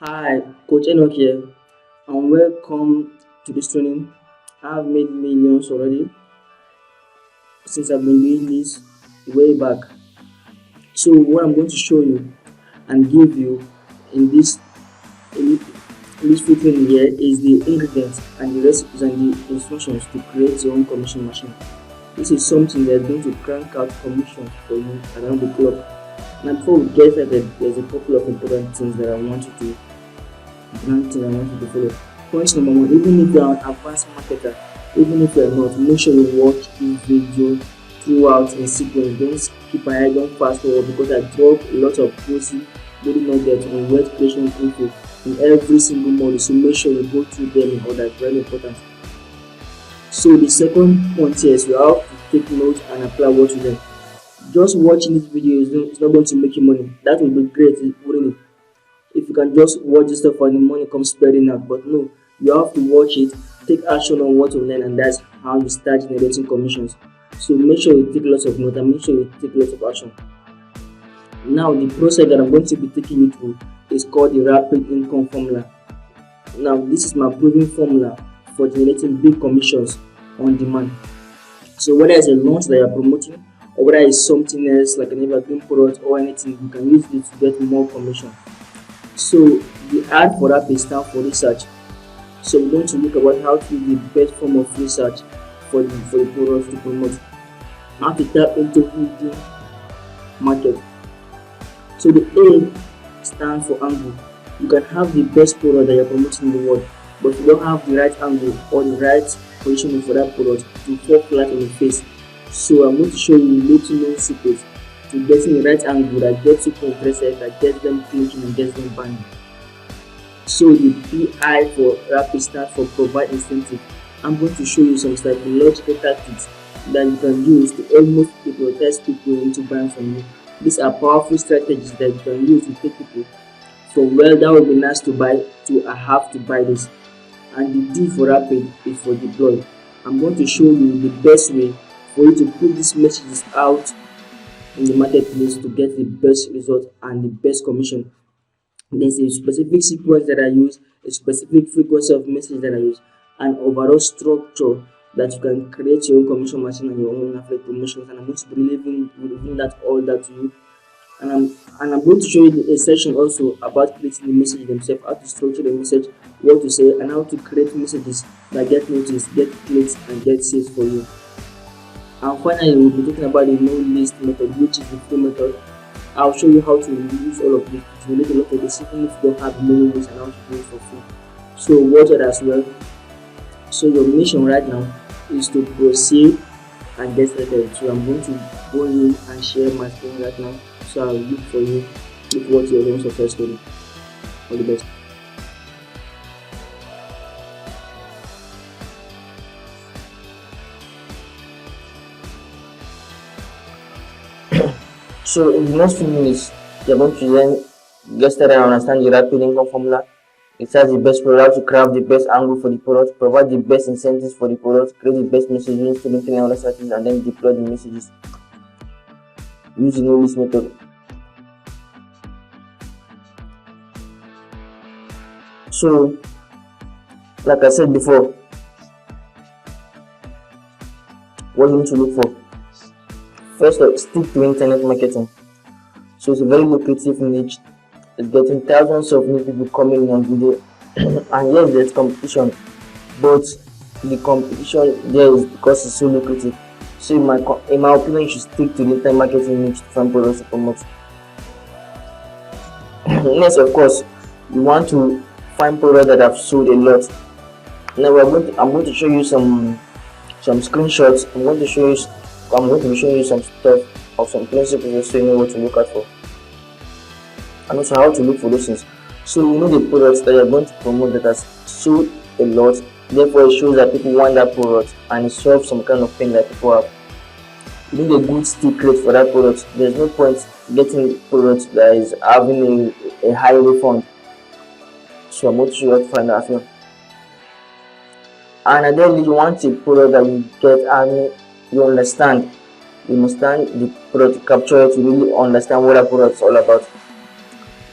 Hi, Coach Enoch here, and welcome to this training. I've made millions already since I've been doing this way back. So, what I'm going to show you and give you in in, in this video here is the ingredients and the recipes and the instructions to create your own commission machine. This is something that's going to crank out commissions for you around the clock. Now, before we get started, there's a couple of important things that I want you to follow. Point number one, even if you're an advanced marketer, even if you're not, make sure you watch this video throughout in sequence. Don't keep an eye, don't fast forward, because I drop a lot of juicy body nuggets on web creation info in every single module. So make sure you go through them in order. It's very important. So the second point here is you have to take notes and apply what you learn. Just watching this video is not going to make you money. That would be great, wouldn't it? If you can just watch this stuff and the money comes spreading out, but no, you have to watch it, take action on what you learn, and that's how you start generating commissions. So make sure you take lots of notes and make sure you take lots of action. Now the process that I'm going to be taking you through is called the rapid income formula. Now this is my proven formula for generating big commissions on demand. So whether it's a launch that you're promoting or whether it's something else like an evergreen product or anything, you can use it to get more commission. So the R for R.A.P.I.D stands for research. So we're going to look about how to use the best form of research for the products to promote. How to tap into hidden market. So the A stands for angle. You can have the best product that you're promoting in the world, but if you don't have the right angle or the right positioning for that product, to fall flat on the face. So I'm going to show you little known secrets to getting the right angle that gets people interested, that gets them thinking and gets them buying. So the PI for R.A.P.I.D stands for provide incentive. I'm going to show you some psychological tactics that you can use to almost hypnotize people into buying from you. These are powerful strategies that you can use to take people from, well, that would be nice to buy, to I have to buy this. And the D for R.A.P.I.D is for deploy. I'm going to show you the best way for you to put these messages out in the marketplace to get the best result and the best commission. There's a specific sequence that I use, a specific frequency of message that I use, and overall structure that you can create your own commission machine and your own affiliate promotions. And I'm going to be revealing that all that to you. And I'm going to show you a session also about creating the message themselves, how to structure the message, what to say, and how to create messages that get noticed, get clicks, and get sales for you. And finally, we'll be talking about the no list method, which is the free method. I'll show you how to use all of this to generate a lot of this, even if you don't have many ways and how to do it for free. So watch it as well. So your mission right now is to proceed and get started. So I'm going to go in and share my screen right now. So I'll look for you, look what your own success story. All the best. So in the next few minutes, you're going to then get started and understand the rapid income formula. It has the best product, to craft the best angle for the product, provide the best incentives for the product, create the best messages, to LinkedIn and other strategies, and then deploy the messages. Use the no-list method. So, like I said before, what you need to look for. First off, stick to internet marketing. So it's a very lucrative niche. It's getting thousands of new people coming in every day. And yes, there's competition, but the competition there is because it's so lucrative. So in my opinion, you should stick to the internet marketing niche to find products to promote. Next, of course, you want to find products that have sold a lot. Now I'm going to show you some screenshots. I'm going to be showing you some stuff of some principles so you know what to look out for, and also how to look for those things. So you know the products that you're going to promote that has sold a lot, therefore it shows that people want that product and it solves some kind of pain that people have. You need a good stick rate for that product. There's no point getting a product that is having a high refund. So I'm going to show you how to find that here. And ideally you want a product that you get and you understand the product, capture it, to really understand what that product is all about.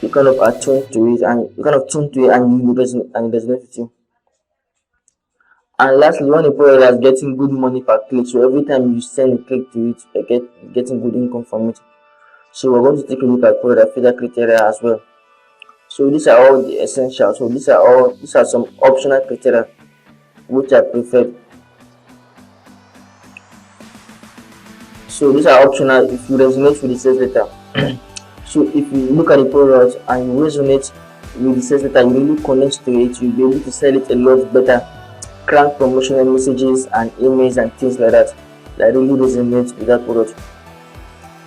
you kind of attune to it, and you kind of tune to it, and you resonate, and it resonates with you. And lastly, one important is getting good money per click. So every time you send a click to it, you getting good income from it. So we're going to take a look at product filter criteria as well. So these are all the essentials. So these are some optional criteria which are preferred. So these are optional if you resonate with the sales data. So if you look at the product and you resonate with the sales data, you really connect to it, you'll be able to sell it a lot better. Crank promotional messages and emails and things like that really resonate with that product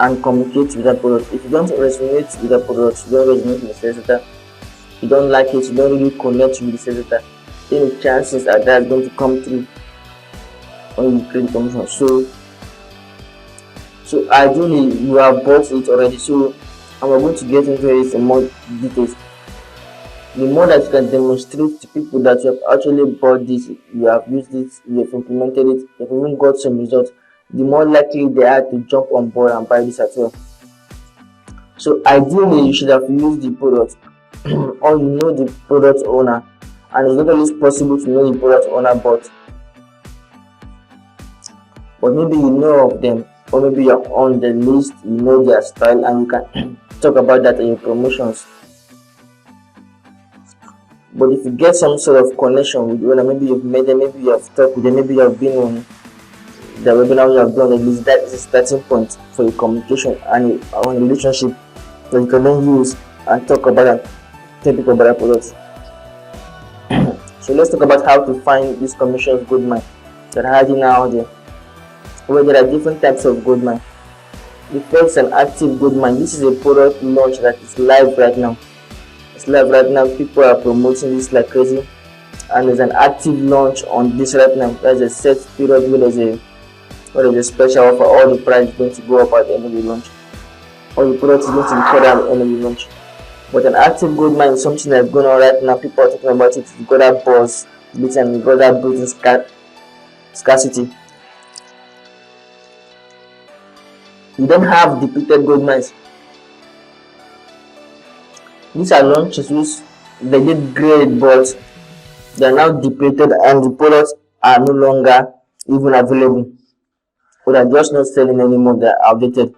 and communicate with that product. If you don't resonate with that product, you don't resonate with the sales data, you don't like it, you don't really connect with the sales data, then the chances are that's going to come through when you create promotion. So ideally you have bought it already. So and we're going to get into it in more details. The more that you can demonstrate to people that you have actually bought this, you have used it, you have implemented it, you have even got some results, the more likely they are to jump on board and buy this as well. So ideally you should have used the product or you know the product owner, and it's not always possible to know the product owner, but maybe you know of them, or maybe you're on the list, you know their style, and you can talk about that in your promotions. But if you get some sort of connection with the owner, maybe you've met them, maybe you have talked with them, maybe you have been on the webinar you have done, at least that is a starting point for your communication and on relationship that you can then use and talk about and tell people about products. So let's talk about how to find these commissions goldmine that are hiding out there. Well, there are different types of goldmine. The first is an active goldmine. This is a product launch that is live right now. It's live right now. People are promoting this like crazy, and there's an active launch on this right now. There's a set period where there's a special offer. All the price is going to go up at the end of the launch. All the products is going to be covered at the end of the launch. But an active goldmine is something that's going on right now. People are talking about it. You got that buzz, and you got that built-in scarcity. You then have depleted goldmines. These are launches which they did great, but they are now depleted and the products are no longer even available, or they're just not selling anymore. They're outdated.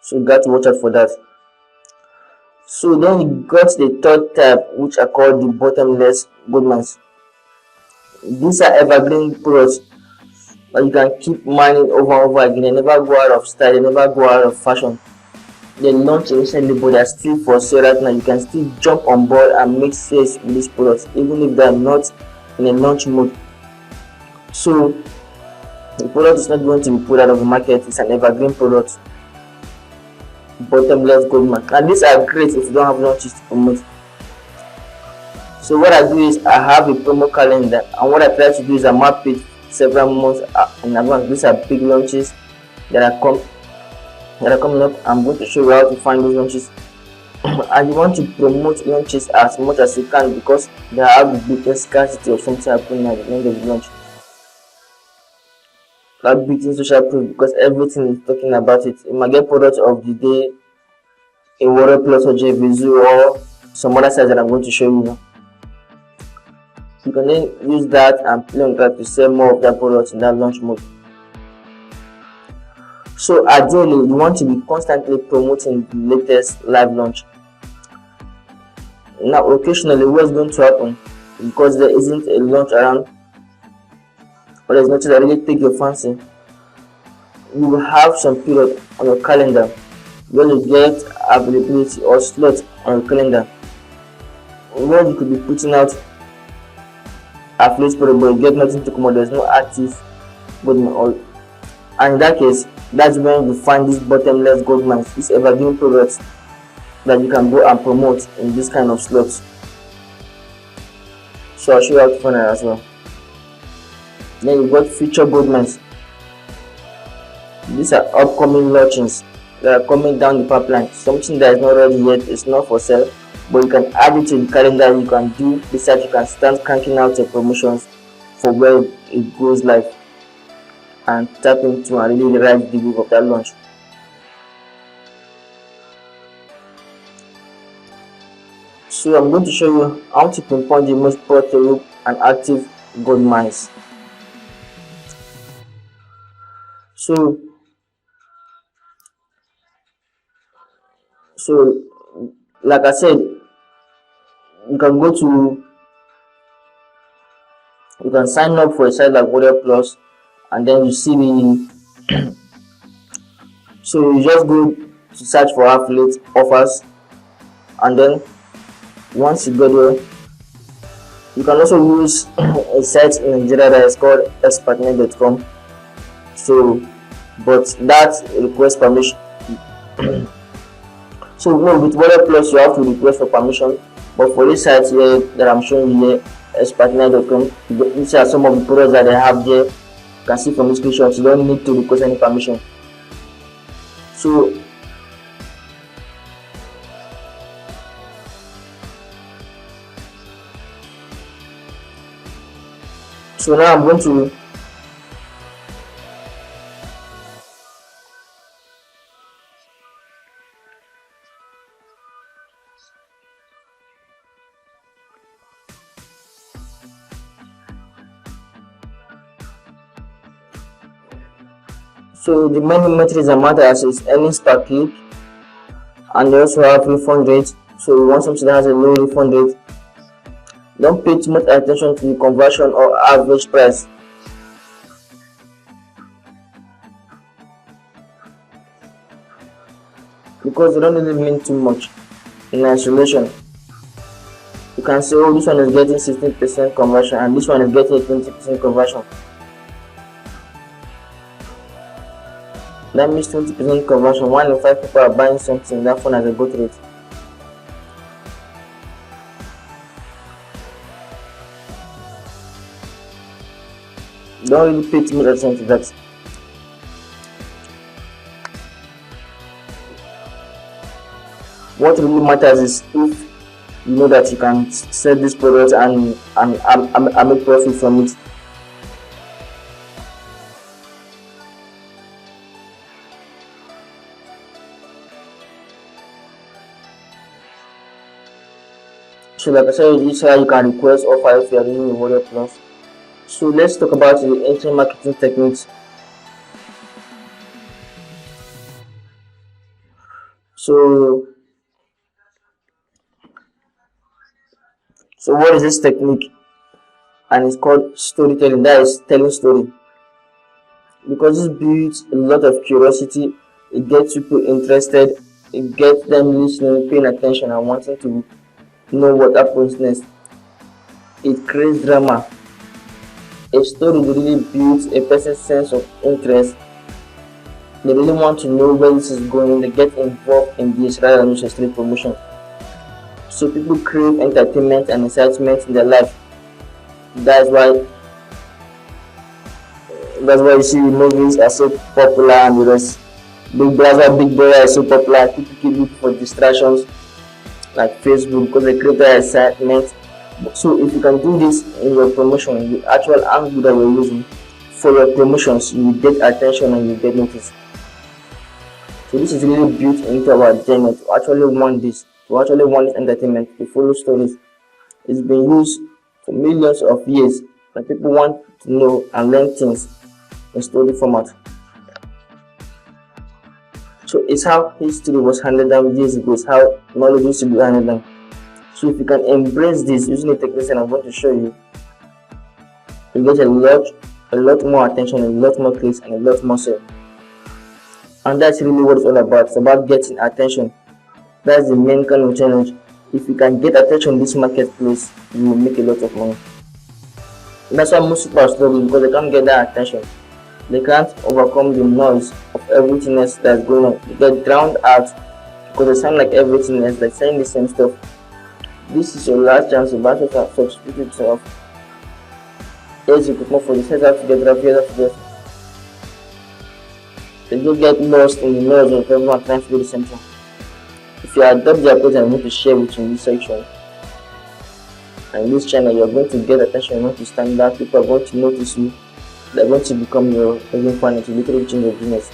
So you got to watch out for that. So then you got the third type, which are called the bottomless goldmines. These are evergreen products that you can keep mining over and over again. They never go out of style, they never go out of fashion. They launch recently, but they're still for sale right now. You can still jump on board and make sales with these products, even if they're not in a launch mode. So the product is not going to be put out of the market. It's an evergreen product. Bottomless goldmine, and these are great if you don't have launches to promote. So what I do is I have a promo calendar, and what I try to do is I map it several months in advance. These are big launches that are coming up. I'm going to show you how to find those launches. And you want to promote launches as much as you can, because they have the biggest scarcity of something happening at the end of the launch. That beating social proof, because everything is talking about it. You might get product of the day, a water plus or JVZoo, or some other sites that I'm going to show you now. You can then use that and play on that to sell more of that product in that launch mode. So ideally, you want to be constantly promoting the latest live launch. Now, occasionally, what's going to happen, because there isn't a launch around, or there's nothing that really take your fancy, you will have some period on your calendar where you get availability or slot on your calendar where you could be putting out affiliate product, but you get nothing to come out. There's no active goldmine, or and in that case, that's when you find these bottomless goldmines, these evergreen products that you can go and promote in this kind of slots. So I'll show you how to find it as well. Then you've got future goldmines. These are upcoming launches that are coming down the pipeline. Something that is not ready yet, it's not for sale, but you can add it to the calendar. You can do research, you can start cranking out your promotions for where it goes live and tap into and really ride the wave of that launch. So I'm going to show you how to pinpoint the most profitable and active gold mines. So so like I said, you can go to you can sign up for a site like Warrior Plus, and then you see the so you just go to search for affiliate offers, and then once you go there, you can also use a site in Nigeria that is called xpartner.com. So but that requires permission. So no, with Warrior Plus you have to request for permission, but for this site here that I'm showing you here, xpartner.com, these are some of the products that I have there. You can see from the screenshots, you don't need to request any permission. So now I'm going to so the main metrics that matters is earnings per click, and they also have refund rate. So you want something that has a low refund rate. Don't pay too much attention to the conversion or average price, because they don't really mean too much in isolation. You can say, oh, this one is getting 16% conversion and this one is getting 20% conversion. That means 20% conversion. 1 in 5 people are buying something. That phone has a good rate. Don't really pay too much attention to that. What really matters is if you know that you can sell this product and make profit from it. So like I said, this is how you can request offer if you are using Warrior Plus. So let's talk about the entry marketing techniques. So what is this technique? And it's called storytelling. That is telling story. Because this builds a lot of curiosity, it gets people interested, it gets them listening, paying attention, and wanting to know what happens next. It creates drama. A story really builds a person's sense of interest. They really want to know where this is going. They get involved in this rather than just straight promotion. So people crave entertainment and excitement in their life. That's why you see movies are so popular and the rest. Big Brother, Big Brother is so popular. People keep looking for distractions like Facebook because they create that excitement. So if you can do this in your promotion, the actual angle that you're using for your promotions, you will get attention and you will get noticed. So this is really built into our DNA to actually want this, entertainment, to follow stories. It's been used for millions of years, and people want to know and learn things in story format. So it's how history was handled down years ago, it's how knowledge used to be handled down. So if you can embrace this using the techniques that I'm going to show you, you get a lot more attention, a lot more clicks, and a lot more sales. And that's really what it's all about. It's about getting attention. That's the main kind of challenge. If you can get attention in this marketplace, you will make a lot of money. That's why most people are struggling, because they can't get that attention. They can't overcome the noise of everything else that's going on. They get drowned out because they sound like everything else, like saying the same stuff. This is your last chance to actually substitute yourself. As you prepare for this, here's how to get up, here's how to get. They don't get lost in the noise of everyone trying to do the same thing. If you adopt the approach I'm going to share with you in this section, and in this channel, you're going to get attention, you're going to stand out, people are going to notice you, they're going to become your raving fan to literally change your business.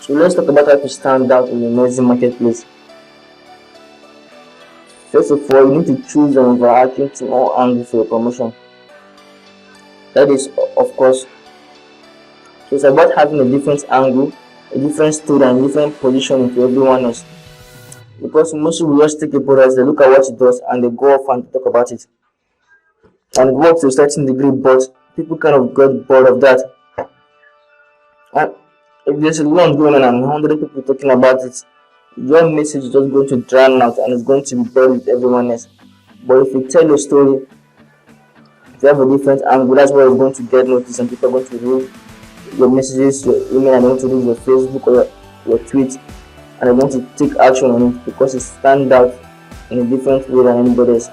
So let's talk about how to stand out in the noisy marketplace. First of all, you need to choose an overarching theme or angle for your promotion. That is, of course, so it's about having a different angle, a different story, and different positioning to everyone else. Because mostly we just take a product, they look at what it does, and they go off and talk about it. And it works to a certain degree, but people kind of get bored of that. And if there's a lot going on and 100 people talking about it, your message is just going to drown out and it's going to be buried with everyone else. But if you tell a story, if you have a different angle, that's where you're going to get noticed and people are going to read your messages, your email, and going to read your Facebook or your tweet, and they're going to take action on it because it stands out in a different way than anybody else.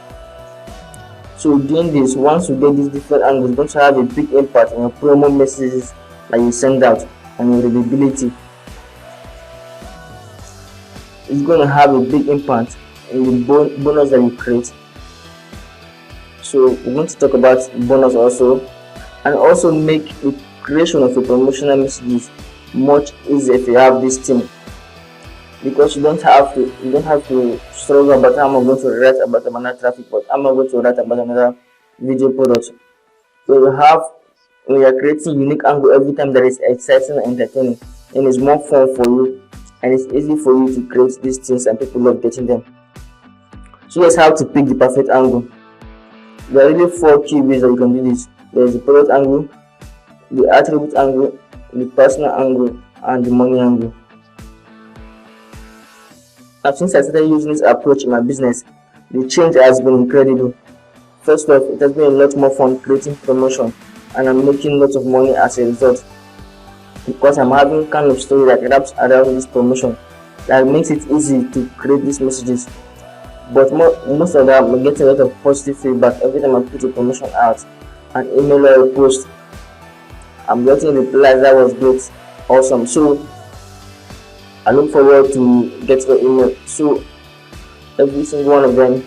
So doing this, once you get these different angles, it's going to have a big impact on your promo messages that you send out and your readability. It's going to have a big impact in the bonus that you create. So we're going to talk about bonus also, and also make the creation of a promotional messages much easier if you have this team, because you don't have to struggle about how I'm going to write about another traffic, but I'm not going to write about another video product. So you are creating unique angle every time that is exciting and entertaining, and it's more fun for you, and it's easy for you to create these things and people love getting them. So here's how to pick the perfect angle. There are really 4 key ways that you can do this. There is the product angle, the attribute angle, the personal angle, and the money angle. Now, since I started using this approach in my business, the change has been incredible. First off, it has been a lot more fun creating promotion, and I'm making lots of money as a result, because I'm having kind of story that wraps around this promotion that makes it easy to create these messages. But most of that, I'm getting a lot of positive feedback every time I put a promotion out, an email or a post. I'm getting replies. That was great, awesome. So I look forward to get your email. So every single one of them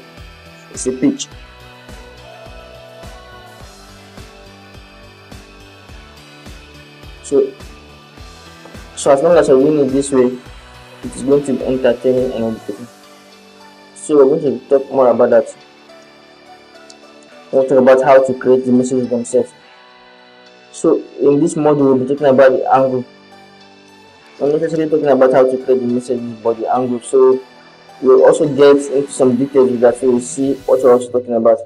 is a pitch. So as long as you're doing it this way, it is going to be entertaining and educating. So we're going to talk more about that. We'll talk about how to create the messages themselves. So in this module, we'll be talking about the angle. Not necessarily talking about how to create the messages, but the angle. So we'll also get into some details that you will see what we're also talking about.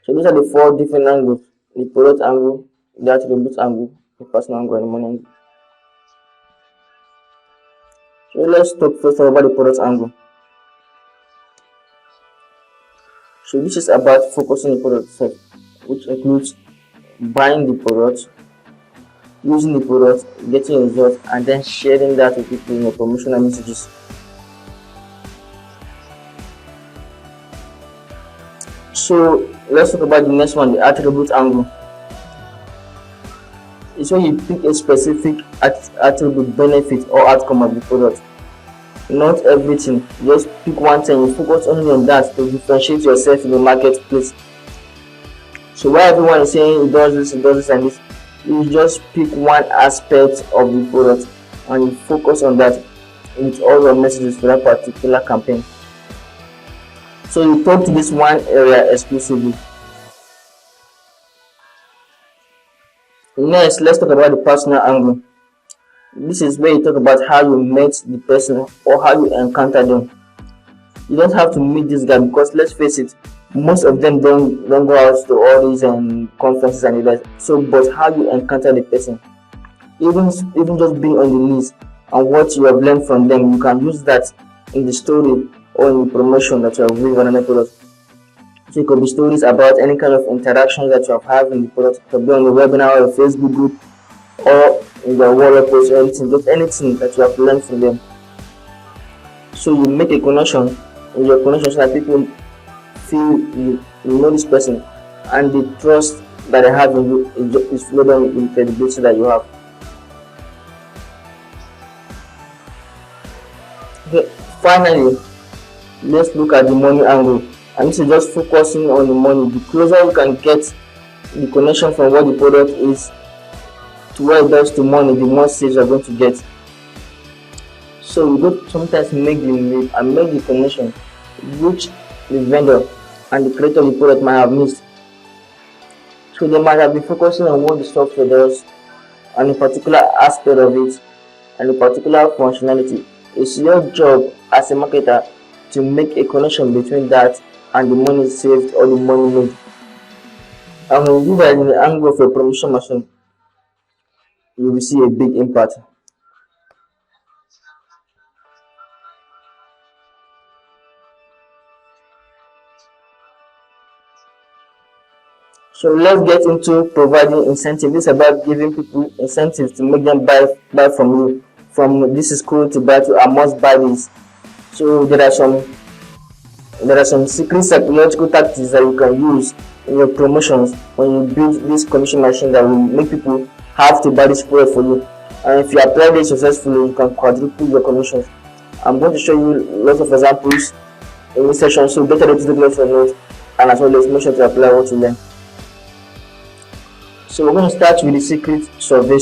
So these are the 4 different angles: the product angle, the attribute angle, the personal angle, and the money angle. So let's talk first about the product angle. So this is about focusing the product itself, which includes buying the product, using the product, getting results, and then sharing that with people in your promotional messages. So let's talk about the next one, the attribute angle. It's when you pick a specific attribute, benefit, or outcome of the product. Not everything, just pick one thing, you focus only on that to differentiate yourself in the marketplace. So while everyone is saying it does this, and this, you just pick one aspect of the product and you focus on that with all your messages for that particular campaign. So you talk to this one area exclusively. Next, let's talk about the personal angle. This is where you talk about how you met the person or how you encounter them. You don't have to meet this guy, because let's face it, most of them don't go out to all these conferences and events. So, but how you encounter the person, even just being on the list and what you have learned from them, you can use that in the story or in the promotion that you have with another product. So it could be stories about any kind of interaction that you have had in the product. It could be on the webinar or a Facebook group or in your wall post or anything, just anything that you have learned from them. So you make a connection in your connection so that people feel you know this person, and the trust that they have in you is flowed on with the credibility that you have. Okay, finally, let's look at the money angle, and this is just focusing on the money. The closer you can get the connection from what the product is to what it does to money, the more sales you're going to get. So we go sometimes make the connection, which the vendor and the creator of the product might have missed. So they might have been focusing on what the software does and a particular aspect of it and a particular functionality. It's your job as a marketer to make a connection between that and the money saved or the money made. And when you do that in the angle of a promotion machine, you will see a big impact. So let's get into providing incentives. This is about giving people incentives to make them buy from you. From this is cool to buy to I must buy this. So there are some secret psychological tactics that you can use in your promotions when you build this commission machine that will make people have to buy this product for you. And if you apply this successfully, you can quadruple your commissions. I'm going to show you lots of examples in this session, so get ready to take notes for notes and as well as make sure to apply what you learn. So we're going to start with the secret survey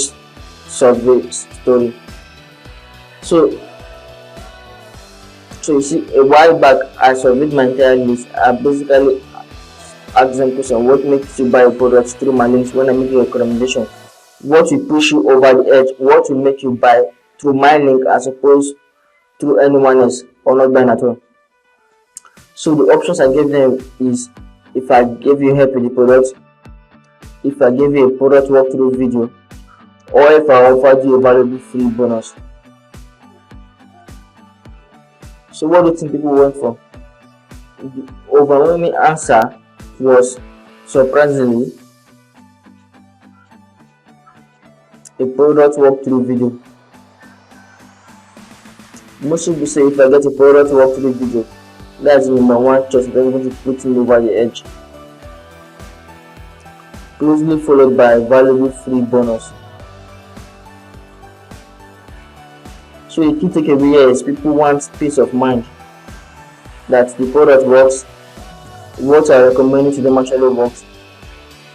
story. So you see, a while back I surveyed my entire list. I basically asked them question: what makes you buy a product through my links when I make a recommendation? What will push you over the edge? What will make you buy through my link as opposed to anyone else or not buying at all? So the options I gave them is if I gave you help with the product, if I gave you a product walkthrough video, or if I offered you a valuable free bonus. So what do you think people went for? The overwhelming answer was, surprisingly, a product walkthrough video. Most people say if I get a product walkthrough video, that's the number one choice that's going to put me over the edge. Closely followed by a valuable free bonus. So the key takeaway here is people want peace of mind that the product works, what I recommend to them actually works,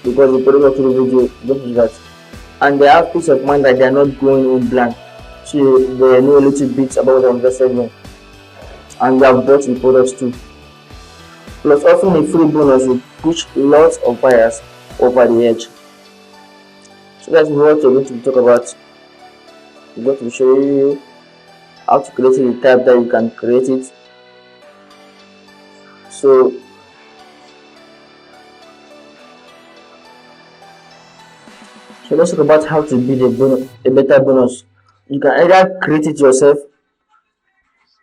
because the product walkthrough video does that, and they have peace of mind that they are not going in blank. So they know a little bit about the investment and they have bought the products too. Plus offering a free bonus will push lots of buyers over the edge. So that's what we're going to talk about. I'm going to show you how to create the type that you can create it. So let's talk about how to build a better bonus. You can either create it yourself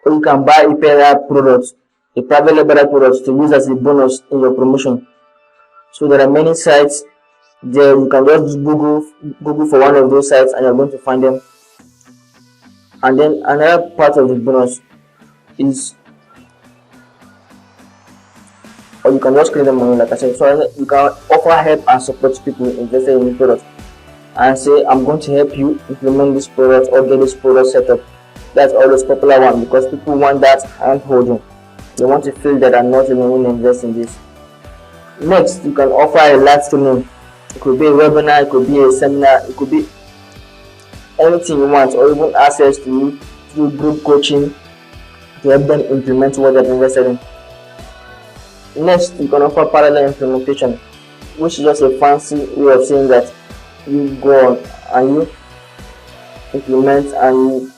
or you can buy a private product, a private label product to use as a bonus in your promotion. So there are many sites there. You can just Google for one of those sites and you're going to find them. And then another part of the bonus is, or you can just create them on, like I said. So you can offer help and support people interested in the product and say, I'm going to help you implement this product or get this product set up. That's always popular one because people want that hand holding. They want to feel that I'm not alone when invest in this. Next, you can offer a live streaming. It could be a webinar, it could be a seminar, it could be anything you want, or even access to you through group coaching to help them implement what they've invested in. Next, you can offer parallel implementation, which is just a fancy way of saying that you go on and you implement and you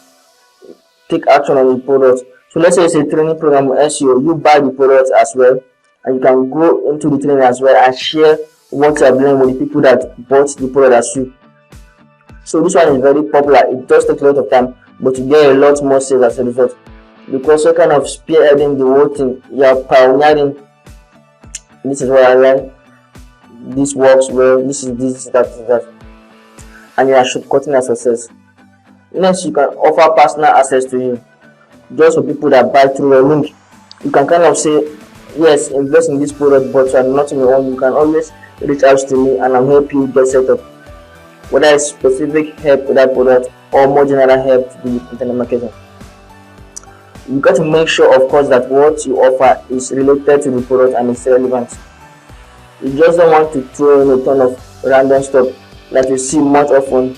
take action on the product. So let's say it's a training program with SEO, you buy the product as well, and you can go into the training as well and share what you have learned with the people that bought the product as you. So this one is very popular. It does take a lot of time, but you get a lot more sales as a result because you're kind of spearheading the whole thing. You're pioneering. This is what I learned. This works well. This is this, that, and you are shortcutting a success. Next, you can offer personal access to you, just for people that buy through your link. You can kind of say, yes, invest in this product, but you are not on your own. You can always reach out to me and I'll help you get set up, whether it's specific help with that product or more general help to do with internet marketing. You got to make sure, of course, that what you offer is related to the product and it's relevant. You just don't want to throw in a ton of random stuff that you see much often.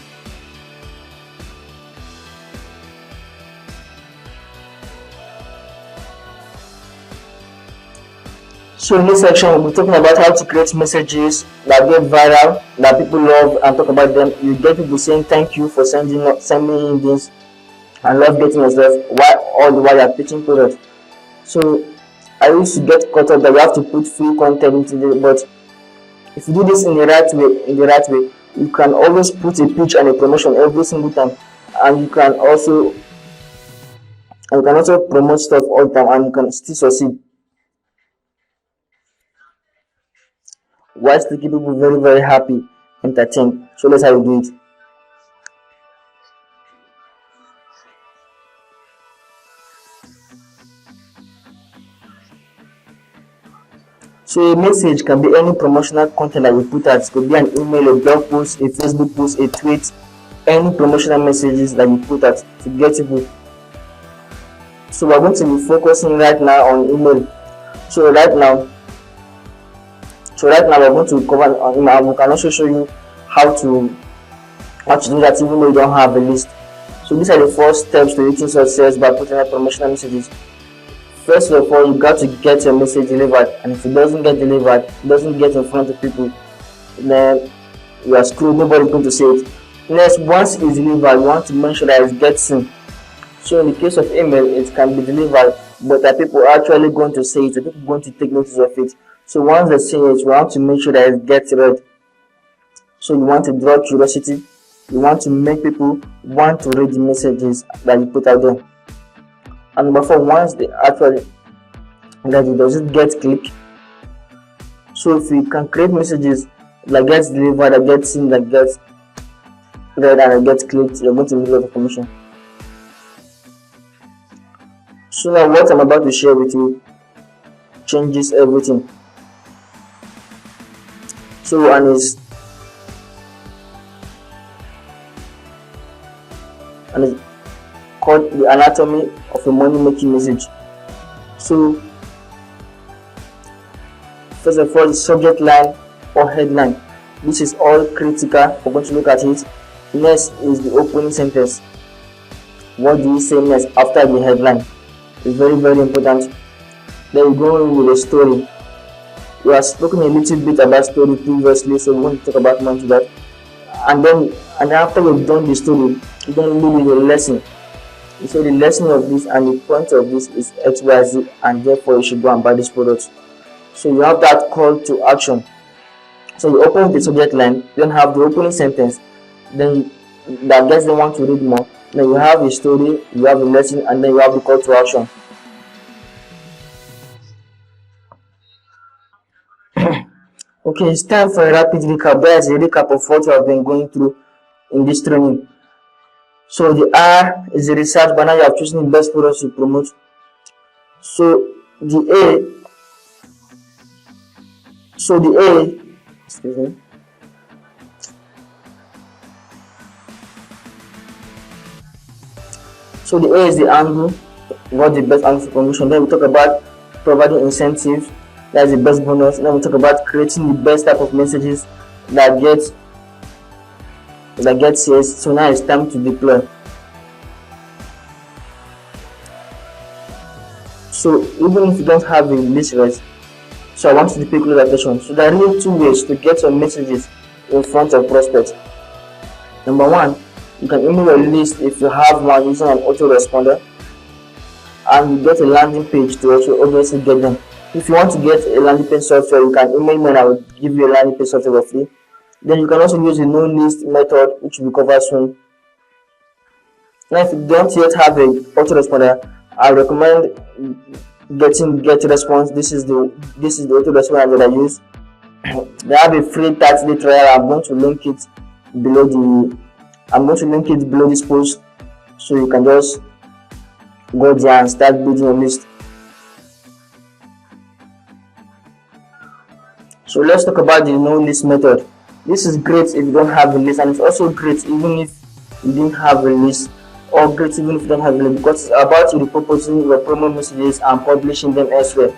So in this section, we'll be talking about how to create messages that get viral, that people love, and talk about them. You get people saying thank you for sending in this, and love getting yourself while all the while you're pitching products. So I used to get caught up that you have to put free content into it, but if you do this in the right way, you can always put a pitch and a promotion every single time, and you can also promote stuff all the time, and you can still succeed. While still keep people very very happy, entertained. So let's how you do it. So a message can be any promotional content that you put out. It could be an email, a blog post, a Facebook post, a tweet, any promotional messages that you put out to get people. So we're going to be focusing right now on email. So right now we're going to cover on email. We can also show you how to do that even though you don't have a list. So these are the first steps to reaching success by putting out promotional messages. First of all, you got to get your message delivered, and if it doesn't get delivered, it doesn't get in front of people, then you are screwed. Nobody's going to see it. Next, once it's delivered, you want to make sure that it gets seen. So in the case of email, it can be delivered, but are people actually going to see it? Are people going to take notice of it? So once they see it, you want to make sure that it gets read. So you want to draw curiosity. You want to make people want to read the messages that you put out there. And number 4, once they actually that it doesn't get clicked. So if you can create messages that gets delivered, that gets seen, that gets read, and that gets clicked, you're going to make a lot of commission. So now what I'm about to share with you changes everything. So and it's called the anatomy of a money making message. So first of all, the subject line or headline. This is all critical. We're going to look at it. Next is the opening sentence. What do you say next after the headline? It's very very important. Then we go in with a story. We have spoken a little bit about story previously, so we want to talk about more to that. And after you've done the story, you then leave with a lesson. So the lesson of this and the point of this is XYZ, and therefore you should go and buy this product. So you have that call to action. So you open the subject line, then have the opening sentence, then that gets them want to read more. Then you have a story, you have a lesson, and then you have the call to action. Okay, it's time for a rapid recap. There's a recap of what we have been going through in this training. So the R is the research, but now you have chosen the best products to promote. So the A, excuse me. So the A is the angle, what the best angle for promotion. Then we talk about providing incentives, that's the best bonus. Then we talk about creating the best type of messages that gets sales. So now it's time to deploy. So even if you don't have a list right, so I want you to pay close attention. So there are really 2 ways to get your messages in front of prospects. Number 1, you can email your list if you have one using an autoresponder, and you get a landing page to also obviously get them. If you want to get a landing page software, you can email me and I will give you a landing page software for free. Then you can also use the no list method, which will be covered soon. Now if you don't yet have a autoresponder, I recommend getting Get Response. This is the autoresponder that I use. They have a free 30-day trial. I'm going to link it below this post, so you can just go there and start building your list. So let's talk about the no list method. This is great if you don't have a list, and it's also great even if you didn't have a list, or great even if you don't have a list, because it's about repurposing your promo messages and publishing them elsewhere.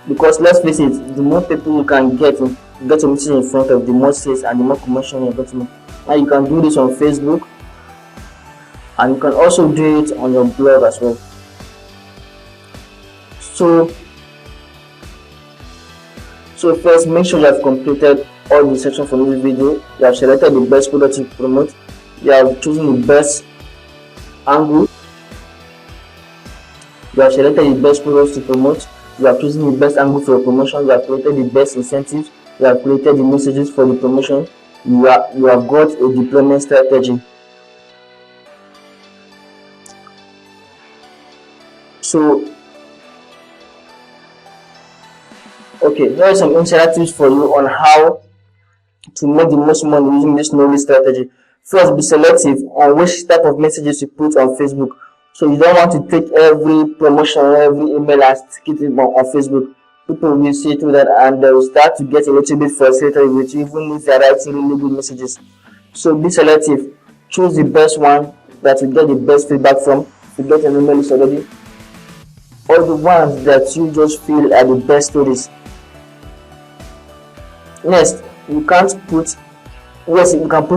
Because let's face it, the more people you can get your message in front of, the more sales and the more commercial you're going to make. And you can do this on Facebook, and you can also do it on your blog as well. So So first, make sure you have completed all the sections from this video. You have selected the best product to promote. You have chosen the best angle. You have selected the best products to promote. You have chosen the best angle for your promotion. You have created the best incentives. You have created the messages for the promotion. You have got a deployment strategy. So okay, here are some insider tips for you on how to make the most money using this no-risk strategy. First, be selective on which type of messages you put on Facebook. So you don't want to take every promotion, every email and stick it on Facebook. People will see through that and they will start to get a little bit frustrated with you, even if they're writing really good messages. So be selective. Choose the best one that you get the best feedback from. If you get an email list already, or the ones that you just feel are the best stories. Next, you can put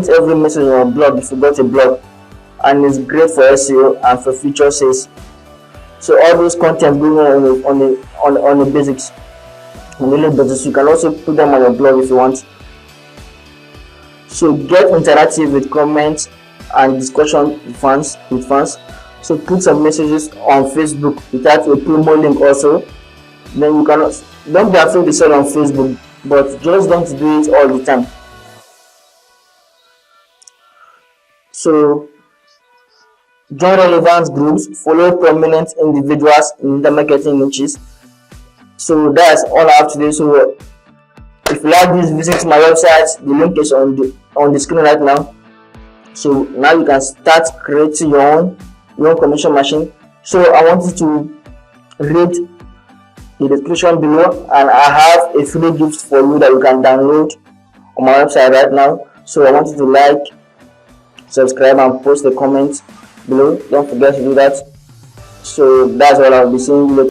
every message on your blog if you got a blog, and it's great for SEO and for future sales. So all those content going on the basics, on the little basics, you can also put them on your blog if you want. So get interactive with comments and discussion with fans. So put some messages on Facebook without a promo link also. Then you cannot, don't be afraid to sell on Facebook, but just don't do it all the time. So join relevant groups, follow prominent individuals in the marketing niches. So that's all I have today. So if you like this, visit my website. The link is on the screen right now. So now you can start creating your own commission machine. So I want you to read the description below, and I have a free gift for you that you can download on my website right now. So I want you to like, subscribe, and post a comment below. Don't forget to do that. So that's all I'll be seeing you later.